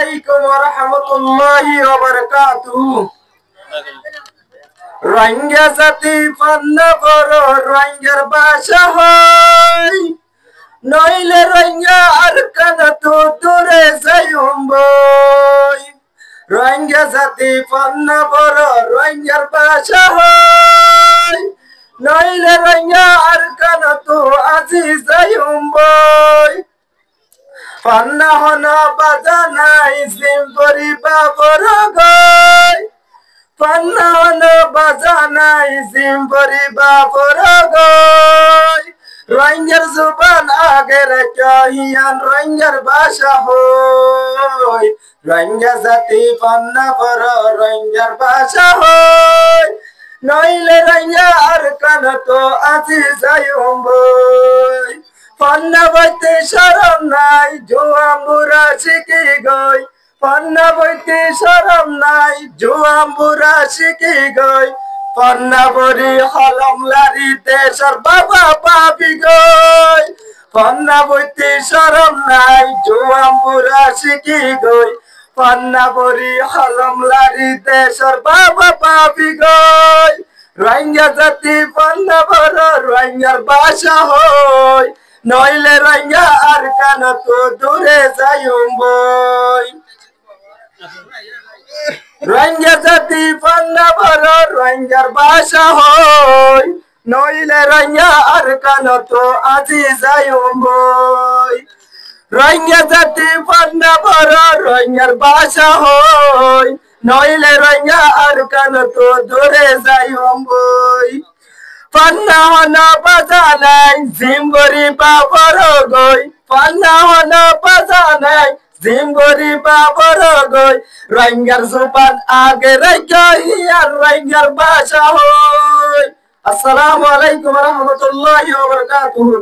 আলাইকুম ওয়া রাহমাতুল্লাহি ওয়া বারাকাতুহু। রোহিঙ্গা জাতি পান্না বড় রোহিঙ্গার ভাষা হয়, নইলে রোহিঙ্গা আর কান তো দূরে যাইম বই। রোহিঙ্গা জাতি পান্না বড় রোহিঙ্গার ভাষা হয়, নইলে রোহিঙ্গা আর কান তো আজি যাইম বই। পান্না হন বাজা নাই সিম্পরি বাবর গই, পান্না হন বাজা নাই সিম্পরি বাবর গই। রোহিঙ্গার জুবান আগে রেখে হিয়ান রোহিঙ্গার ভাষা হই, রোহিঙ্গা জাতি পান্না বড় রোহিঙ্গার ভাষা হই, নইলে রোহিঙ্গা আর কান তো আজি যাইম বই। পান্না বইতে শরম নাই জোয়াম বুড়া শিখি গই, পান্না বইতে শরম নাই জোয়াম বুড়া শিখি গই। পান্না বড়ি হলম লারি দেশর বাবা পাবি গই, পান্না বইতে শরম নাই জোয়াম বুড়া শিখি গই। পান্না বড়ি হলম লারি দেশর বাবা পাবি গই। রোহিঙ্গা জাতি পান্না বড় রোহিঙ্গার ভাষা হই, নইলে রোহিঙ্গা আর কান তো দূরে যাইম বই। রোহিঙ্গা জাতি পান্না বড় রোহিঙ্গার ভাষা হই, নইলে রোহিঙ্গা আর কান তো আজি যাইম বই। রোহিঙ্গা জাতি পান্না বড় রোহিঙ্গার ভাষা হই, নইলে রোহিঙ্গা আর কান তো দূরে যাইম বই। পান্না হন বাজা নাই জিম্বরি বাবর গই, পান্না হন বাজা নাই জিম্বরি বাবর গই। রোহিঙ্গার জুবান আগে রেখে হিয়ার রোহিঙ্গার ভাষা হই। আসসালামু আলাইকুম ওয়া রাহমাতুল্লাহি ওয়া বারাকাতুহু।